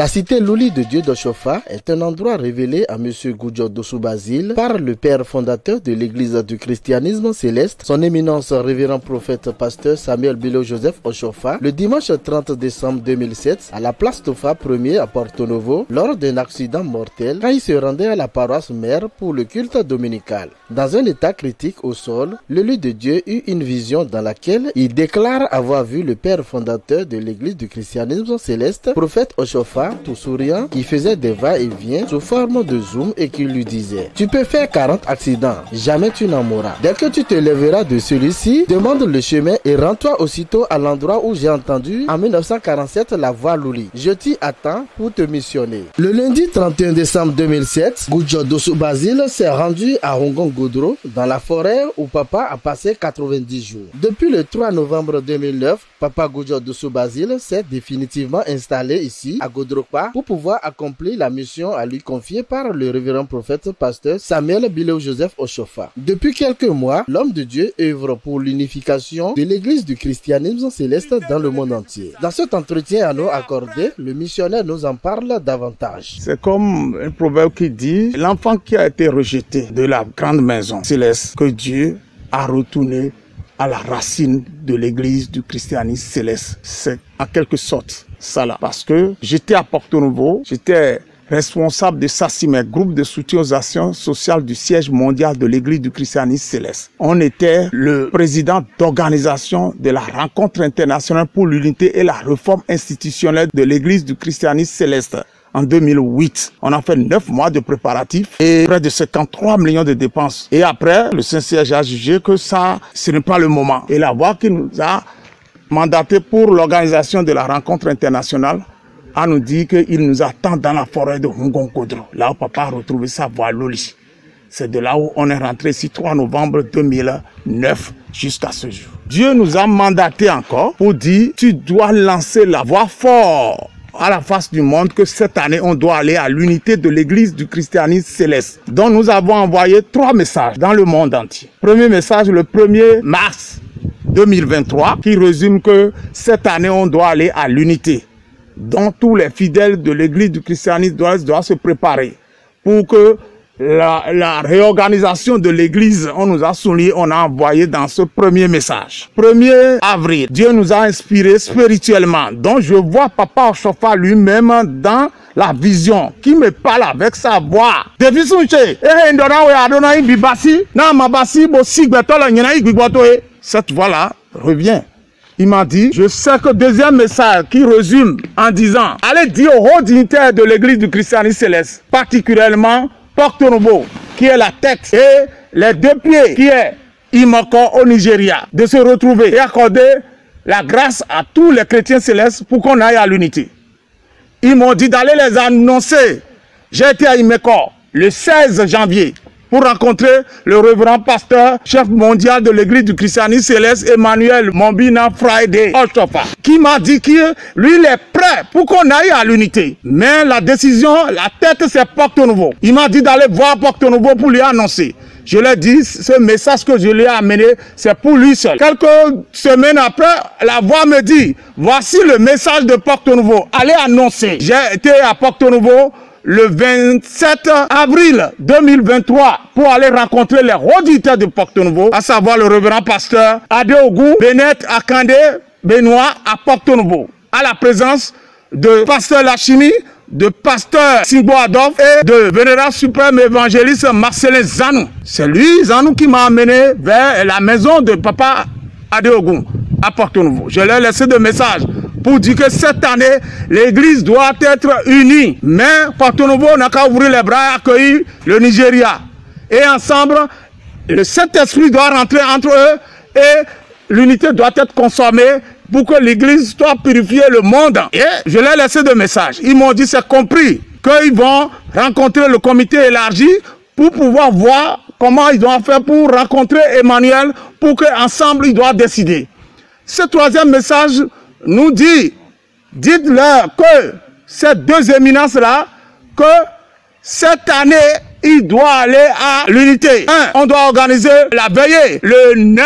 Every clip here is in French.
La cité Louli de Dieu d'Oshofa est un endroit révélé à M. Gudjo Dossou Basile par le père fondateur de l'église du christianisme céleste, son éminence révérend prophète pasteur Samuel Bilo Joseph Oshofa, le dimanche 30 décembre 2007 à la place Tofa 1er à Porto Novo lors d'un accident mortel quand il se rendait à la paroisse mère pour le culte dominical. Dans un état critique au sol, l'élu de Dieu eut une vision dans laquelle il déclare avoir vu le père fondateur de l'église du christianisme céleste, prophète Oshofa, tout souriant, qui faisait des va-et-vient sous forme de zoom et qui lui disait: tu peux faire 40 accidents, jamais tu n'en mourras. Dès que tu te lèveras de celui-ci, demande le chemin et rends-toi aussitôt à l'endroit où j'ai entendu en 1947 la voix Louli. Je t'y attends pour te missionner. Le lundi 31 décembre 2007, Gudjo Dossou Basile s'est rendu à Rongon-Godro, dans la forêt où papa a passé 90 jours. Depuis le 3 novembre 2009, papa Gudjo Dossou Basile s'est définitivement installé ici à Godrokpa pour pouvoir accomplir la mission à lui confiée par le révérend prophète pasteur Samuel Bilo Joseph Oshofa. Depuis quelques mois, l'homme de Dieu œuvre pour l'unification de l'église du christianisme céleste dans le monde entier. Dans cet entretien à nous accordé, le missionnaire nous en parle davantage. C'est comme un proverbe qui dit: l'enfant qui a été rejeté de la grande maison céleste, que Dieu a retourné à la racine de l'église du christianisme céleste. C'est en quelque sorte ça là. Parce que j'étais à Porto Novo, j'étais responsable de SACIMEC, groupe de soutien aux actions sociales du siège mondial de l'église du christianisme céleste. On était le président d'organisation de la rencontre internationale pour l'unité et la réforme institutionnelle de l'église du christianisme céleste. En 2008, on a fait 9 mois de préparatifs et près de 53 millions de dépenses. Et après, le Saint-Siège a jugé que ça, ce n'est pas le moment. Et la voix qui nous a mandaté pour l'organisation de la rencontre internationale a nous dit qu'il nous attend dans la forêt de Rongon-Godro, là où papa a retrouvé sa voix Louli. C'est de là où on est rentré ici 3 novembre 2009 jusqu'à ce jour. Dieu nous a mandaté encore pour dire: tu dois lancer la voix fort à la face du monde, que cette année on doit aller à l'unité de l'église du christianisme céleste. Donc nous avons envoyé 3 messages dans le monde entier. Premier message le 1er mars 2023 qui résume que cette année on doit aller à l'unité. Donc tous les fidèles de l'église du christianisme doivent se préparer pour que la réorganisation de l'église, on nous a souligné, on a envoyé dans ce premier message. 1er avril, Dieu nous a inspiré spirituellement. Donc je vois papa Oshofa lui-même dans la vision, qui me parle avec sa voix. Cette voix-là revient. Il m'a dit: je sais que deuxième message qui résume en disant: allez dire aux hauts dignitaires de l'église du christianisme céleste, particulièrement Porto Novo, qui est la tête, et les 2 pieds, qui est Imoko au Nigeria, de se retrouver et accorder la grâce à tous les chrétiens célestes pour qu'on aille à l'unité. Ils m'ont dit d'aller les annoncer. J'ai été à Imoko le 16 janvier pour rencontrer le révérend pasteur, chef mondial de l'église du christianisme céleste, Emmanuel Mombina Friday Oshofa, qui m'a dit que lui, il est prêt pour qu'on aille à l'unité. Mais la décision, la tête, c'est Porto Novo. Il m'a dit d'aller voir Porto Novo pour lui annoncer. Je lui ai dit, ce message que je lui ai amené, c'est pour lui seul. Quelques semaines après, la voix me dit: voici le message de Porto Novo, allez annoncer. J'ai été à Porto Novo le 27 avril 2023 pour aller rencontrer les auditeurs de Porto Novo, à savoir le révérend pasteur Adeogou Bennett Akande Benoît à Porto Novo, à la présence de pasteur Lachimi, de pasteur Singbo Adolphe et de vénérable suprême évangéliste Marcelin Zanou. C'est lui, Zanou, qui m'a amené vers la maison de papa Adeogou à Porto Novo. Je lui ai laissé des messages pour dire que cette année, l'église doit être unie. Mais Porto Novo n'a qu'à ouvrir les bras et accueillir le Nigeria. Et ensemble, le Saint-Esprit doit rentrer entre eux et l'unité doit être consommée pour que l'église soit purifiée, le monde. Et je leur ai laissé des messages. Ils m'ont dit, c'est compris, qu'ils vont rencontrer le comité élargi pour pouvoir voir comment ils doivent faire pour rencontrer Emmanuel, pour qu'ensemble ils doivent décider. Ce 3e message nous dit: dites-leur que ces 2 éminences-là, que cette année, il doit aller à l'unité. 1. On doit organiser la veillée le 9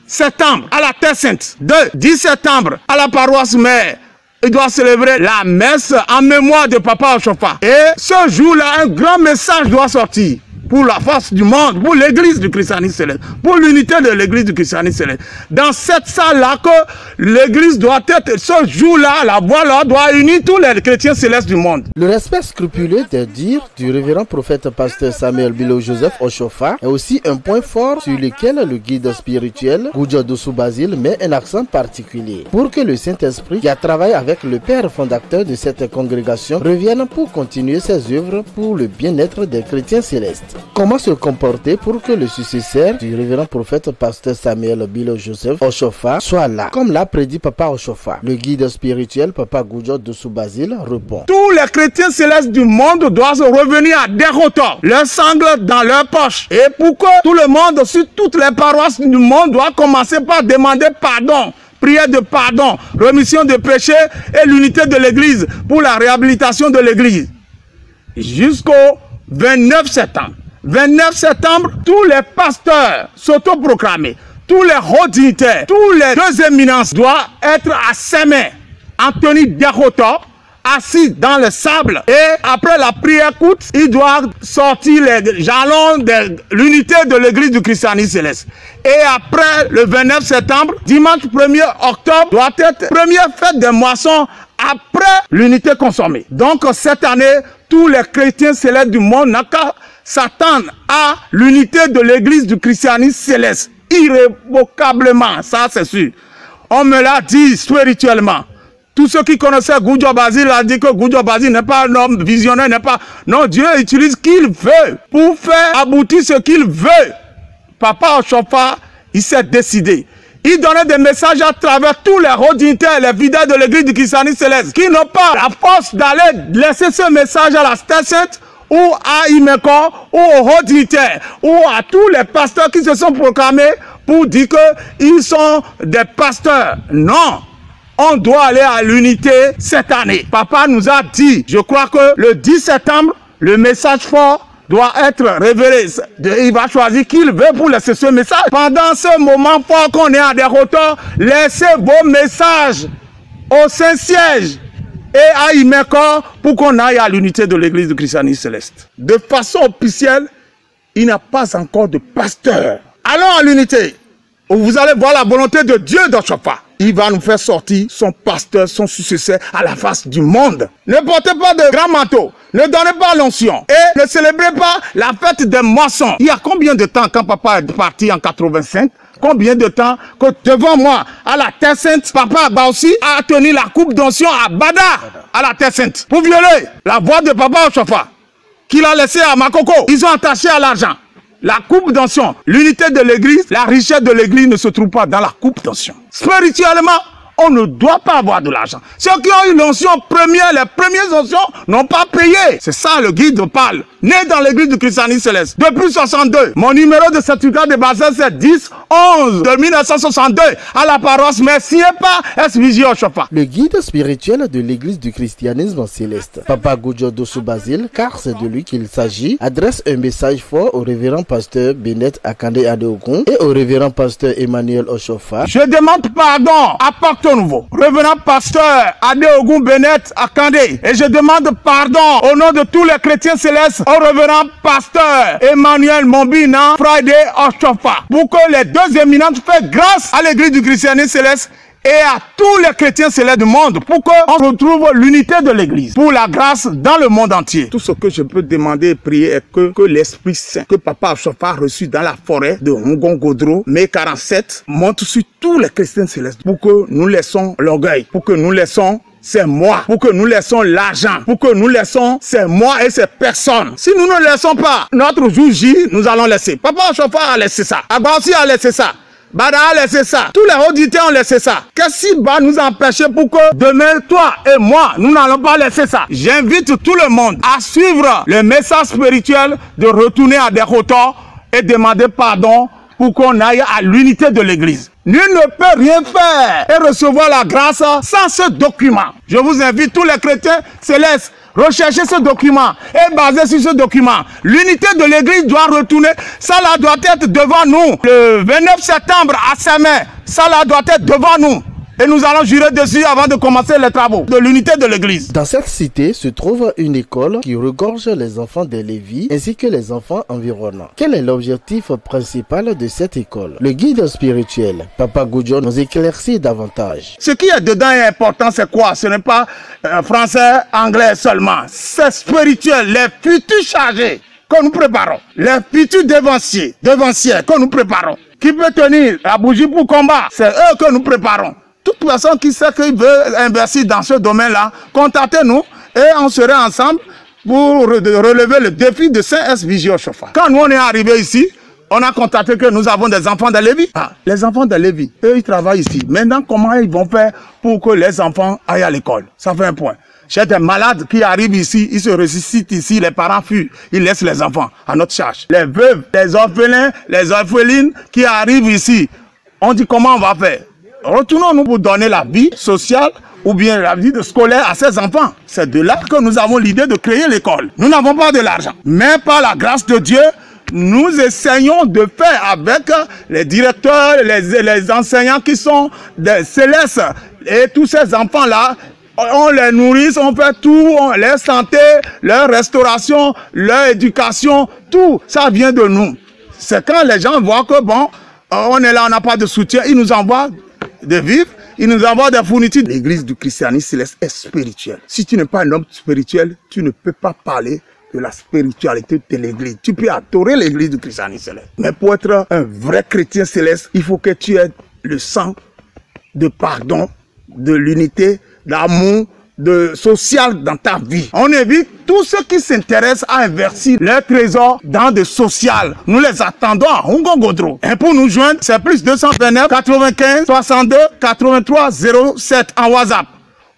septembre à la Terre Sainte. 2. 10 septembre à la paroisse mère il doit célébrer la messe en mémoire de Papa Oshofa. Et ce jour-là, un grand message doit sortir pour la face du monde, pour l'église du christianisme céleste, pour l'unité de l'église du christianisme céleste. Dans cette salle-là, que l'église doit être, ce jour-là, la voix-là doit unir tous les chrétiens célestes du monde. Le respect scrupuleux des dires du révérend prophète pasteur Samuel Bilo Joseph Oshofa est aussi un point fort sur lequel le guide spirituel Gudjo Dossou Basile met un accent particulier. Pour que le Saint-Esprit, qui a travaillé avec le père fondateur de cette congrégation, revienne pour continuer ses œuvres pour le bien-être des chrétiens célestes. Comment se comporter pour que le successeur du révérend prophète pasteur Samuel Bilo Joseph Oshofa soit là, comme l'a prédit Papa Oshofa? Le guide spirituel Papa Gudjo Dossou Basile répond: tous les chrétiens célestes du monde doivent revenir à Derrotor, leur sangle dans leur poche. Et pour que tout le monde, sur toutes les paroisses du monde, doit commencer par demander pardon. Prière de pardon, remission de péché et l'unité de l'église pour la réhabilitation de l'église. Jusqu'au 29 septembre. 29 septembre, tous les pasteurs s'autoproclamés, tous les hauts dignitaires, tous les deux éminences doivent être à ses mains, en tenue Derrotor, assis dans le sable. Et après la prière courte, ils doivent sortir les jalons de l'unité de l'église du christianisme céleste. Et après le 29 septembre, dimanche 1er octobre, doit être première fête des moissons après l'unité consommée. Donc cette année, tous les chrétiens célestes du monde n'ont qu'à s'attendre à l'unité de l'église du christianisme céleste. Irrévocablement, ça c'est sûr. On me l'a dit spirituellement. Tous ceux qui connaissaient Gudjo Basile ont dit que Gudjo Basile n'est pas un homme visionnaire, n'est pas... Non, Dieu utilise ce qu'il veut pour faire aboutir ce qu'il veut. Papa Oshofa, il s'est décidé. Il donnait des messages à travers tous les hauts dignitaires, les fidèles de l'église du christianisme céleste, qui n'ont pas la force d'aller laisser ce message à la Terre Sainte, ou à Imeko, ou aux hauts dignitaires, ou à tous les pasteurs qui se sont proclamés pour dire qu'ils sont des pasteurs. Non! On doit aller à l'unité cette année. Papa nous a dit, je crois que le 10 septembre, le message fort doit être révélé. Il va choisir qui il veut pour laisser ce message. Pendant ce moment fort qu'on est à Derrotor, laissez vos messages au Saint-Siège et à Imeko pour qu'on aille à l'unité de l'église du christianisme céleste. De façon officielle, il n'y a pas encore de pasteur. Allons à l'unité, où vous allez voir la volonté de Dieu d'Oshofa. Il va nous faire sortir son pasteur, son successeur à la face du monde. Ne portez pas de grands manteaux. Ne donnez pas l'onction. Et ne célébrez pas la fête des moissons. Il y a combien de temps quand papa est parti en 85? Combien de temps que devant moi, à la Terre Sainte, papa aussi a tenu la coupe d'onction à Bada, à la Terre Sainte, pour violer la voix de papa Oshofa, qu'il a laissé à Makoko. Ils ont attaché à l'argent. La coupe d'onction, l'unité de l'église, la richesse de l'église ne se trouve pas dans la coupe d'onction. Spirituellement, on ne doit pas avoir de l'argent. Ceux qui ont eu l'onction première, les premières oncions, n'ont pas payé. C'est ça le guide parle. Né dans l'église du christianisme céleste. Depuis 62, mon numéro de certificat de base c'est 10-11 de 1962 à la paroisse Messier pas SVJ Oshofa. Le guide spirituel de l'église du christianisme céleste, Papa Gudjo Dossou Basile, car c'est de lui qu'il s'agit, adresse un message fort au révérend pasteur Bennett Akande Adeogun et au révérend pasteur Emmanuel Oshofa. Je demande pardon à Pacte Nouveau, révérend pasteur Adeogun Bennett Akande, et je demande pardon au nom de tous les chrétiens célestes au révérend pasteur Emmanuel Mombina Friday Oshofa, pour que les deux éminentes fassent grâce à l'église du christianisme céleste et à tous les chrétiens célestes du monde, pour qu'on retrouve l'unité de l'église, pour la grâce dans le monde entier. Tout ce que je peux demander et prier est que l'Esprit Saint que Papa Oshofa a reçu dans la forêt de Ngongodro, mai 47, monte sur tous les chrétiens célestes, pour que nous laissons l'orgueil, pour que nous laissons c'est moi, pour que nous laissons l'argent, pour que nous laissons c'est moi et c'est personne. Si nous ne laissons pas notre jour J, nous allons laisser. Papa Oshofa a laissé ça, Abba aussi a laissé ça, Bada a laissé ça, tous les auditeurs ont laissé ça. Qu'est-ce qui va nous empêcher pour que demain, toi et moi, nous n'allons pas laisser ça? J'invite tout le monde à suivre le message spirituel de retourner à Derrotor et demander pardon pour qu'on aille à l'unité de l'église. Nul ne peut rien faire et recevoir la grâce sans ce document. Je vous invite tous les chrétiens célestes, recherchez ce document et basez sur ce document. L'unité de l'église doit retourner. Ça là doit être devant nous. Le 29 septembre à sa main, ça là doit être devant nous. Et nous allons jurer dessus avant de commencer les travaux de l'unité de l'église. Dans cette cité se trouve une école qui regorge les enfants des Lévis ainsi que les enfants environnants. Quel est l'objectif principal de cette école? Le guide spirituel, Papa Goudjo, nous éclaircit davantage. Ce qui est dedans est important, c'est quoi? Ce n'est pas français, anglais seulement. C'est spirituel, les futurs chargés que nous préparons, les futurs devanciers que nous préparons. Qui peut tenir la bougie pour combat? C'est eux que nous préparons. Toute personne qui sait qu'il veut investir dans ce domaine-là, contactez-nous et on sera ensemble pour relever le défi de Saint-S Vigio Chauffard. Quand nous on est arrivé ici, on a constaté que nous avons des enfants de Lévi. Ah, les enfants de Lévi, eux ils travaillent ici. Maintenant, comment ils vont faire pour que les enfants aillent à l'école? Ça fait un point. J'ai des malades qui arrivent ici, ils se ressuscitent ici, les parents fuient, ils laissent les enfants à notre charge. Les veuves, les orphelins, les orphelines qui arrivent ici, on dit comment on va faire? Retournons-nous pour donner la vie sociale ou bien la vie de scolaire à ces enfants. C'est de là que nous avons l'idée de créer l'école. Nous n'avons pas de l'argent, mais par la grâce de Dieu, nous essayons de faire avec les directeurs, les enseignants qui sont des célestes et tous ces enfants-là, on les nourrit, on fait tout, leur santé, leur restauration, leur éducation, tout ça vient de nous. C'est quand les gens voient que bon, on est là, on n'a pas de soutien, ils nous envoient de vivre, ils nous envoient des fournitures. L'église du christianisme céleste est spirituelle. Si tu n'es pas un homme spirituel, tu ne peux pas parler de la spiritualité de l'église. Tu peux adorer l'église du christianisme céleste. Mais pour être un vrai chrétien céleste, il faut que tu aies le sang de pardon, de l'unité, d'amour, de social dans ta vie. On évite tous ceux qui s'intéressent à investir leur trésor dans de social. Nous les attendons à Hungongodro. Et pour nous joindre, c'est plus 229 95 62 83 07 en WhatsApp.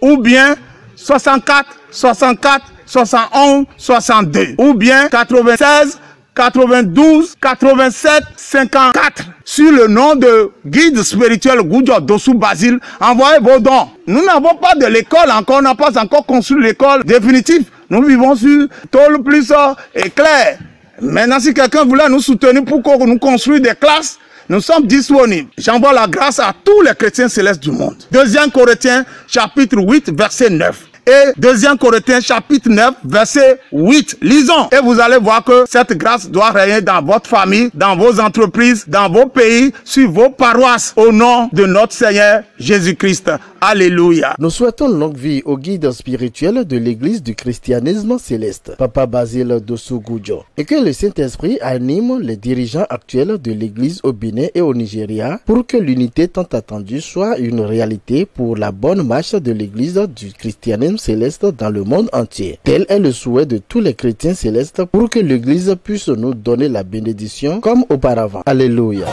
Ou bien 64 64 71 62. Ou bien 96 92 87 54 sur le nom de guide spirituel Goudjo Dossou Basile. Envoyez vos dons. Nous n'avons pas de l'école encore, on n'a pas encore construit l'école définitive. Nous vivons sur tôle plus éclair. Maintenant, si quelqu'un voulait nous soutenir pour qu'on nous construise des classes, nous sommes disponibles. J'envoie la grâce à tous les chrétiens célestes du monde. 2 Corinthiens chapitre 8 verset 9. Et 2 Corinthiens chapitre 9 verset 8. Lisons et vous allez voir que cette grâce doit régner dans votre famille, dans vos entreprises, dans vos pays, sur vos paroisses, au nom de notre Seigneur Jésus-Christ. Alléluia. Nous souhaitons longue vie au guide spirituel de l'église du christianisme céleste, Papa Basile Dossou Goudjo, et que le Saint-Esprit anime les dirigeants actuels de l'église au Bénin et au Nigeria pour que l'unité tant attendue soit une réalité pour la bonne marche de l'église du christianisme céleste dans le monde entier. Tel est le souhait de tous les chrétiens célestes pour que l'église puisse nous donner la bénédiction comme auparavant. Alléluia.